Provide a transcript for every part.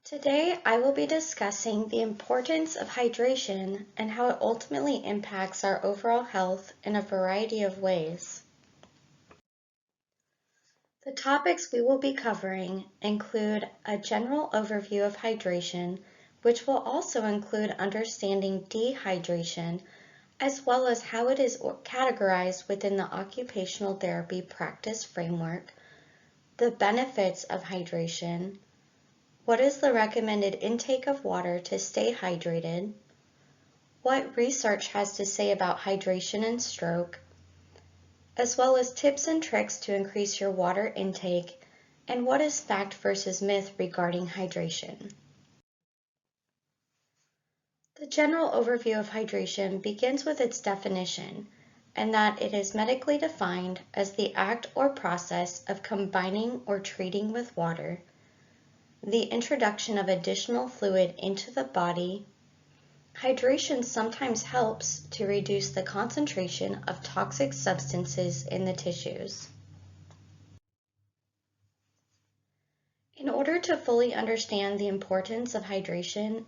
Today, I will be discussing the importance of hydration and how it ultimately impacts our overall health in a variety of ways. The topics we will be covering include a general overview of hydration, which will also include understanding dehydration, as well as how it is categorized within the occupational therapy practice framework, the benefits of hydration, what is the recommended intake of water to stay hydrated? What research has to say about hydration and stroke, as well as tips and tricks to increase your water intake, and what is fact versus myth regarding hydration. The general overview of hydration begins with its definition, and that it is medically defined as the act or process of combining or treating with water the introduction of additional fluid into the body. Hydration sometimes helps to reduce the concentration of toxic substances in the tissues. In order to fully understand the importance of hydration,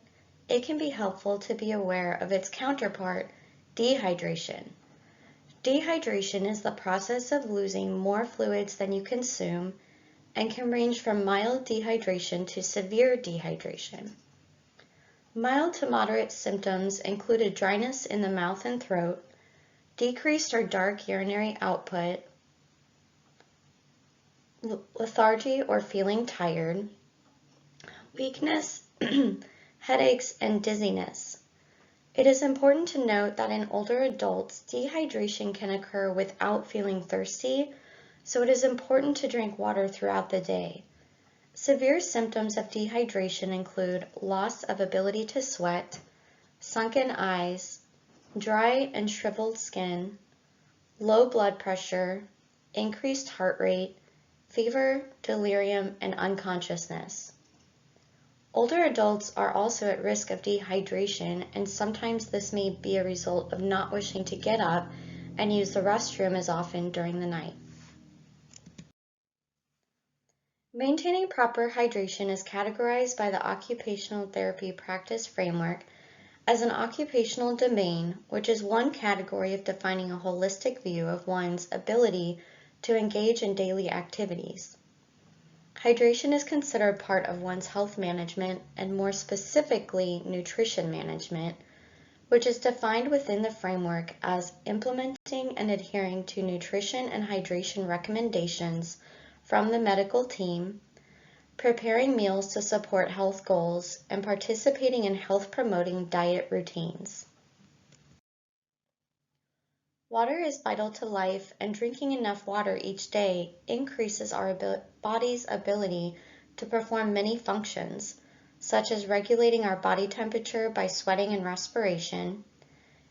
it can be helpful to be aware of its counterpart, dehydration. Dehydration is the process of losing more fluids than you consume and can range from mild dehydration to severe dehydration. Mild to moderate symptoms include a dryness in the mouth and throat, decreased or dark urinary output, lethargy or feeling tired, weakness, headaches, and dizziness. It is important to note that in older adults, dehydration can occur without feeling thirsty, so it is important to drink water throughout the day. Severe symptoms of dehydration include loss of ability to sweat, sunken eyes, dry and shriveled skin, low blood pressure, increased heart rate, fever, delirium, and unconsciousness. Older adults are also at risk of dehydration, and sometimes this may be a result of not wishing to get up and use the restroom as often during the night. Maintaining proper hydration is categorized by the Occupational Therapy Practice Framework as an occupational domain, which is one category of defining a holistic view of one's ability to engage in daily activities. Hydration is considered part of one's health management and more specifically nutrition management, which is defined within the framework as implementing and adhering to nutrition and hydration recommendations from the medical team, preparing meals to support health goals, and participating in health-promoting diet routines. Water is vital to life, and drinking enough water each day increases our body's ability to perform many functions, such as regulating our body temperature by sweating and respiration,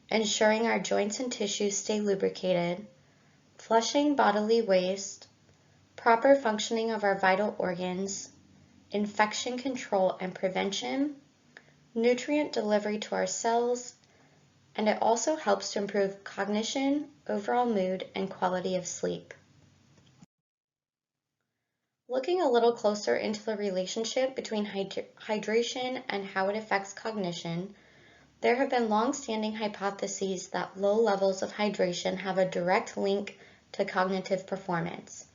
ensuring our joints and tissues stay lubricated, flushing bodily waste, proper functioning of our vital organs, infection control and prevention, nutrient delivery to our cells, and it also helps to improve cognition, overall mood, and quality of sleep. Looking a little closer into the relationship between hydration and how it affects cognition, there have been long-standing hypotheses that low levels of hydration have a direct link to cognitive performance.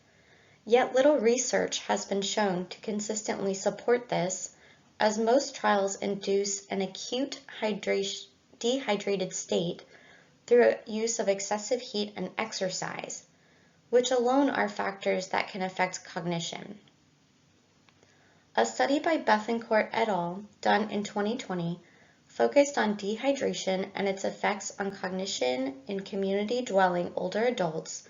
Yet little research has been shown to consistently support this, as most trials induce an acute dehydrated state through use of excessive heat and exercise, which alone are factors that can affect cognition. A study by Bethencourt et al., done in 2020, focused on dehydration and its effects on cognition in community-dwelling older adults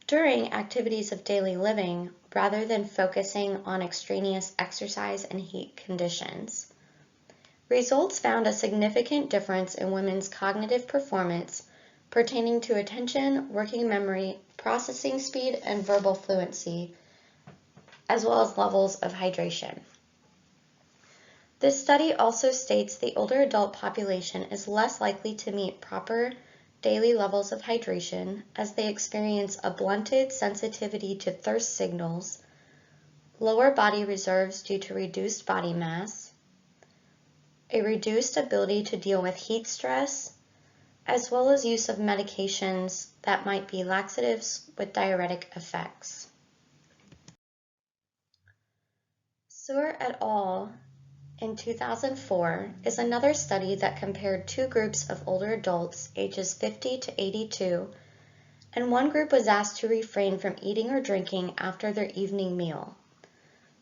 during activities of daily living rather than focusing on extraneous exercise and heat conditions. Results found a significant difference in women's cognitive performance pertaining to attention, working memory, processing speed, and verbal fluency, as well as levels of hydration. This study also states the older adult population is less likely to meet proper daily levels of hydration as they experience a blunted sensitivity to thirst signals, lower body reserves due to reduced body mass, a reduced ability to deal with heat stress, as well as use of medications that might be laxatives with diuretic effects. Sewer et al. In 2004 is another study that compared two groups of older adults ages 50 to 82, and one group was asked to refrain from eating or drinking after their evening meal.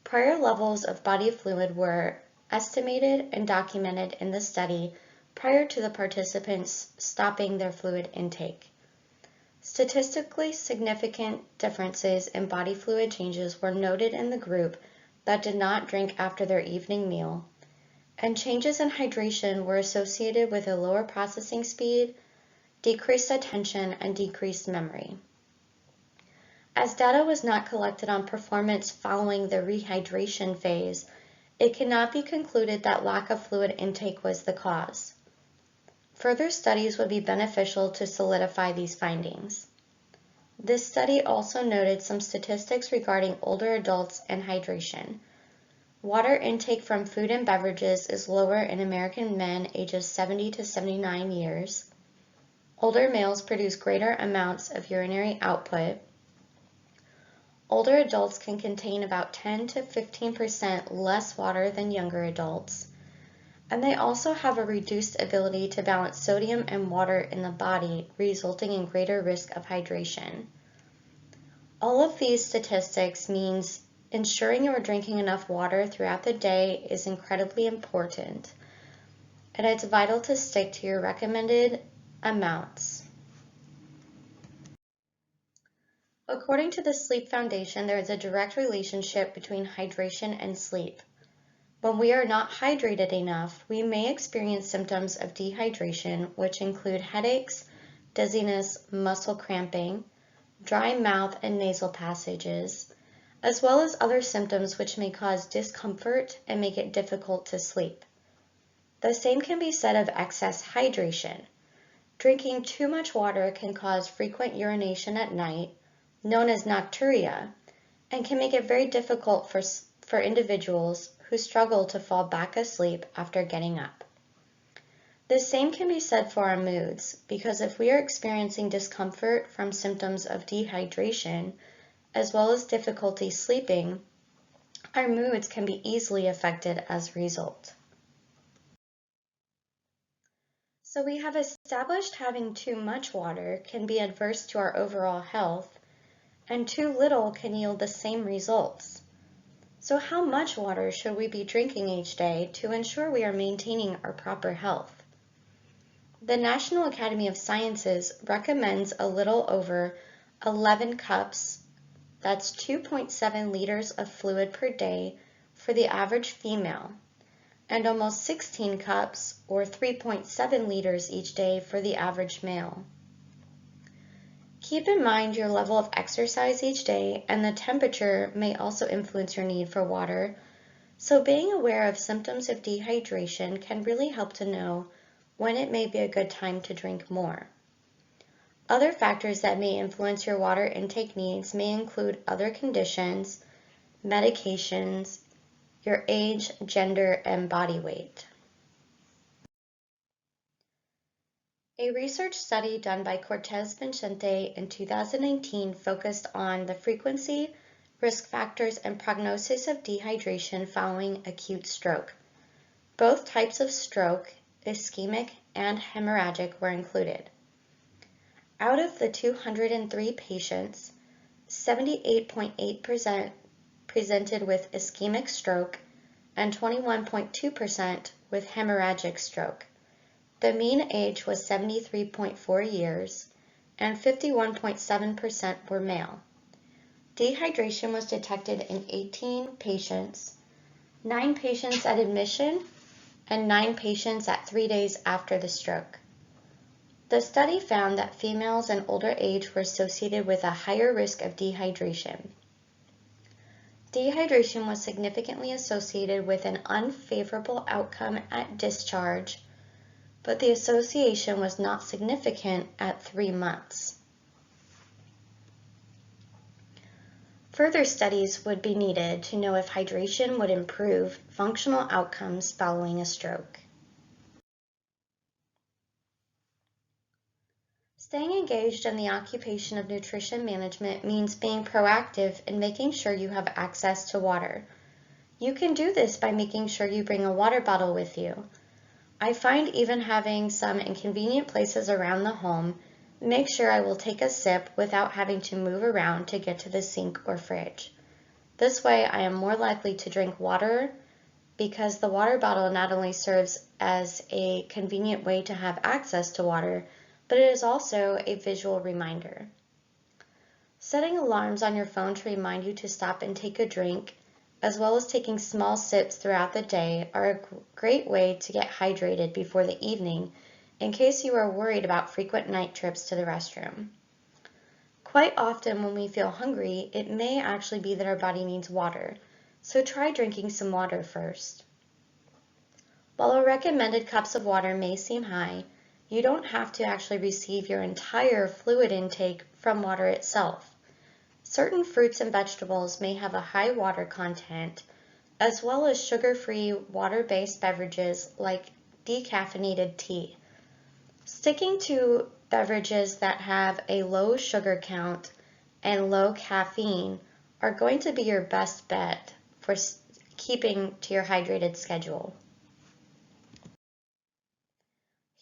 Prior levels of body fluid were estimated and documented in the study prior to the participants stopping their fluid intake. Statistically significant differences in body fluid changes were noted in the group that did not drink after their evening meal, and changes in hydration were associated with a lower processing speed, decreased attention, and decreased memory. As data was not collected on performance following the rehydration phase, it cannot be concluded that lack of fluid intake was the cause. Further studies would be beneficial to solidify these findings. This study also noted some statistics regarding older adults and hydration. Water intake from food and beverages is lower in American men ages 70 to 79 years. Older males produce greater amounts of urinary output. Older adults can contain about 10 to 15% less water than younger adults, and they also have a reduced ability to balance sodium and water in the body, resulting in greater risk of hydration. All of these statistics means ensuring you are drinking enough water throughout the day is incredibly important, and it's vital to stick to your recommended amounts. According to the Sleep Foundation, there is a direct relationship between hydration and sleep. When we are not hydrated enough, we may experience symptoms of dehydration, which include headaches, dizziness, muscle cramping, dry mouth and nasal passages, as well as other symptoms which may cause discomfort and make it difficult to sleep. The same can be said of excess hydration. Drinking too much water can cause frequent urination at night, known as nocturia, and can make it very difficult for individuals who struggle to fall back asleep after getting up. The same can be said for our moods, because if we are experiencing discomfort from symptoms of dehydration, as well as difficulty sleeping, our moods can be easily affected as a result. So we have established having too much water can be adverse to our overall health, and too little can yield the same results. So how much water should we be drinking each day to ensure we are maintaining our proper health? The National Academy of Sciences recommends a little over 11 cups, that's 2.7 liters of fluid per day for the average female, and almost 16 cups or 3.7 liters each day for the average male. Keep in mind your level of exercise each day, and the temperature may also influence your need for water, so being aware of symptoms of dehydration can really help to know when it may be a good time to drink more. Other factors that may influence your water intake needs may include other conditions, medications, your age, gender, and body weight. A research study done by Cortez Vincente in 2019 focused on the frequency, risk factors, and prognosis of dehydration following acute stroke. Both types of stroke, ischemic and hemorrhagic, were included. Out of the 203 patients, 78.8% presented with ischemic stroke and 21.2% with hemorrhagic stroke. The mean age was 73.4 years, and 51.7% were male. Dehydration was detected in 18 patients, 9 patients at admission, and 9 patients at 3 days after the stroke. The study found that females in older age were associated with a higher risk of dehydration. Dehydration was significantly associated with an unfavorable outcome at discharge, but the association was not significant at 3 months. Further studies would be needed to know if hydration would improve functional outcomes following a stroke. Staying engaged in the occupation of nutrition management means being proactive in making sure you have access to water. You can do this by making sure you bring a water bottle with you. I find even having some in convenient places around the home makes sure I will take a sip without having to move around to get to the sink or fridge. This way I am more likely to drink water because the water bottle not only serves as a convenient way to have access to water, but it is also a visual reminder. Setting alarms on your phone to remind you to stop and take a drink, as well as taking small sips throughout the day, are a great way to get hydrated before the evening in case you are worried about frequent night trips to the restroom. Quite often when we feel hungry, it may actually be that our body needs water, so try drinking some water first. While our recommended cups of water may seem high, you don't have to actually receive your entire fluid intake from water itself. Certain fruits and vegetables may have a high water content, as well as sugar-free water-based beverages like decaffeinated tea. Sticking to beverages that have a low sugar count and low caffeine are going to be your best bet for keeping to your hydrated schedule.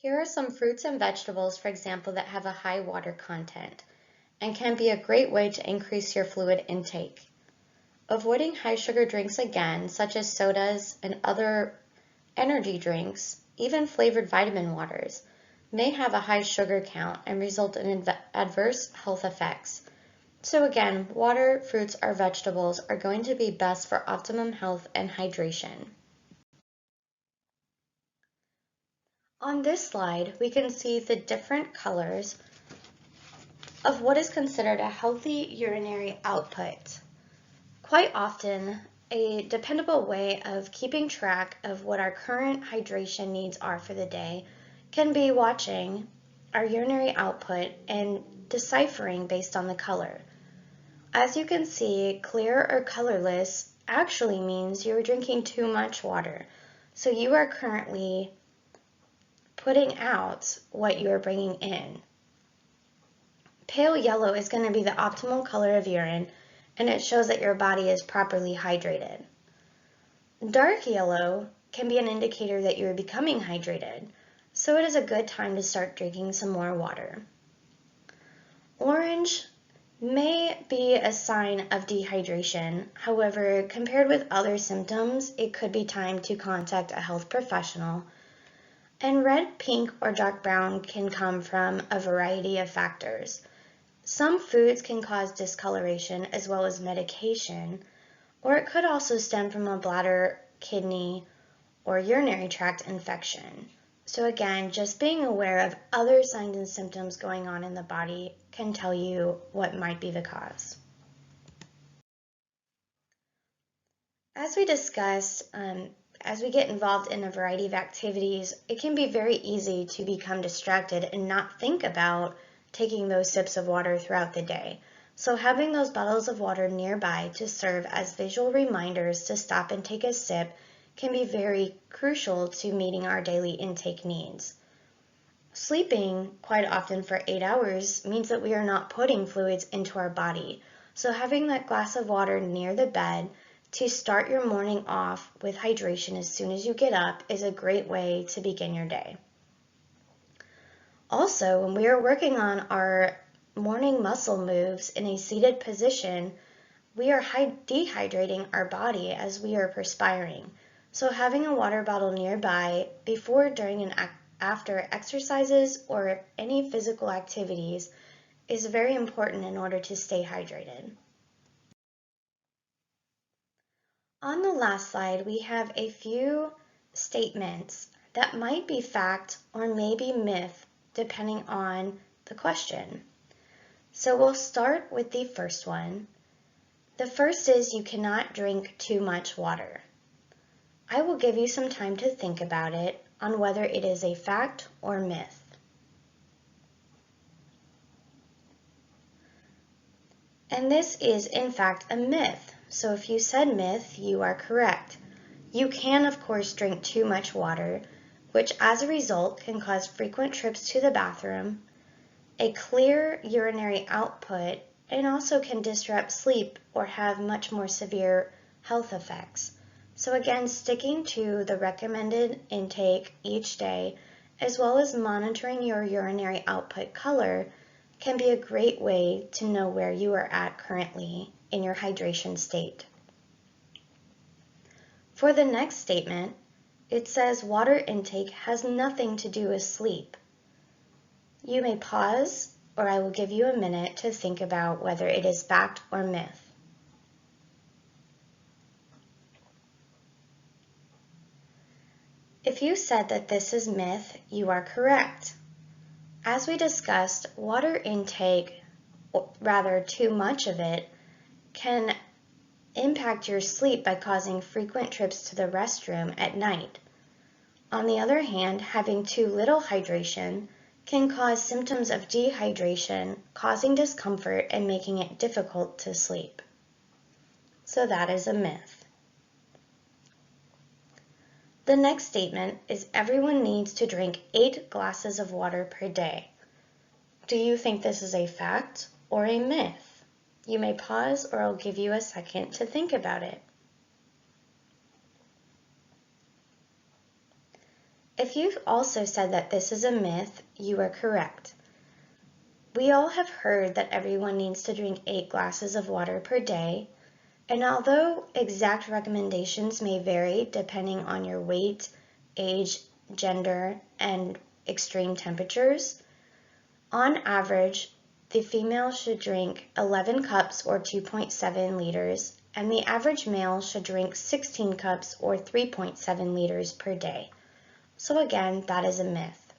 Here are some fruits and vegetables, for example, that have a high water content and can be a great way to increase your fluid intake. Avoiding high sugar drinks again, such as sodas and other energy drinks, even flavored vitamin waters, may have a high sugar count and result in adverse health effects. So again, water, fruits, or vegetables are going to be best for optimum health and hydration. On this slide, we can see the different colors of what is considered a healthy urinary output. Quite often, a dependable way of keeping track of what our current hydration needs are for the day can be watching our urinary output and deciphering based on the color. As you can see, clear or colorless actually means you're drinking too much water. So you are currently putting out what you are bringing in. Pale yellow is going to be the optimal color of urine, and it shows that your body is properly hydrated. Dark yellow can be an indicator that you are becoming hydrated, so it is a good time to start drinking some more water. Orange may be a sign of dehydration. However, compared with other symptoms, it could be time to contact a health professional. And red, pink, or dark brown can come from a variety of factors. Some foods can cause discoloration as well as medication, or it could also stem from a bladder, kidney, or urinary tract infection. So again, just being aware of other signs and symptoms going on in the body can tell you what might be the cause. As we discussed, as we get involved in a variety of activities, it can be very easy to become distracted and not think about taking those sips of water throughout the day. So having those bottles of water nearby to serve as visual reminders to stop and take a sip can be very crucial to meeting our daily intake needs. Sleeping quite often for 8 hours means that we are not putting fluids into our body. So having that glass of water near the bed to start your morning off with hydration as soon as you get up is a great way to begin your day. Also, when we are working on our morning muscle moves in a seated position, we are dehydrating our body as we are perspiring. So having a water bottle nearby before, during, and after exercises or any physical activities is very important in order to stay hydrated. On the last slide, we have a few statements that might be fact or maybe myth depending on the question. So we'll start with the first one. The first is you cannot drink too much water. I will give you some time to think about it on whether it is a fact or myth. And this is in fact a myth. So if you said myth, you are correct. You can of course drink too much water, which as a result can cause frequent trips to the bathroom, a clear urinary output, and also can disrupt sleep or have much more severe health effects. So again, sticking to the recommended intake each day, as well as monitoring your urinary output color, can be a great way to know where you are at currently in your hydration state. For the next statement, it says water intake has nothing to do with sleep. You may pause, or I will give you a minute to think about whether it is fact or myth. If you said that this is myth, you are correct. As we discussed, water intake, or rather too much of it, can impact your sleep by causing frequent trips to the restroom at night. On the other hand, having too little hydration can cause symptoms of dehydration, causing discomfort and making it difficult to sleep. So that is a myth. The next statement is everyone needs to drink 8 glasses of water per day. Do you think this is a fact or a myth? You may pause, or I'll give you a second to think about it. If you've also said that this is a myth, you are correct. We all have heard that everyone needs to drink 8 glasses of water per day, and although exact recommendations may vary depending on your weight, age, gender, and extreme temperatures, on average, the female should drink 11 cups or 2.7 liters, and the average male should drink 16 cups or 3.7 liters per day. So again, that is a myth.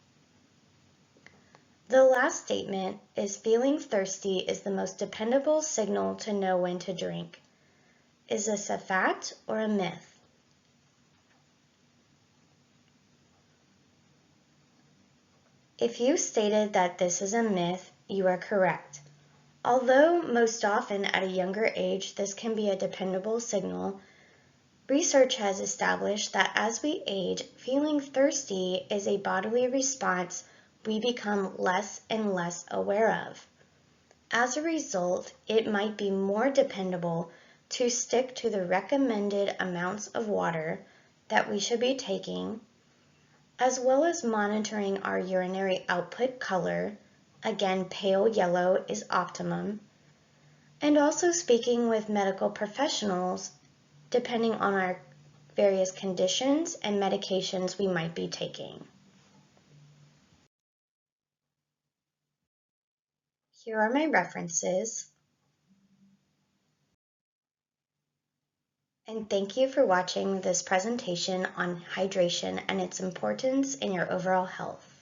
The last statement is feeling thirsty is the most dependable signal to know when to drink. Is this a fact or a myth? If you stated that this is a myth, you are correct. Although most often at a younger age this can be a dependable signal, research has established that as we age, feeling thirsty is a bodily response we become less and less aware of. As a result, it might be more dependable to stick to the recommended amounts of water that we should be taking, as well as monitoring our urinary output color. Again, pale yellow is optimum, and also speaking with medical professionals depending on our various conditions and medications we might be taking. Here are my references, and thank you for watching this presentation on hydration and its importance in your overall health.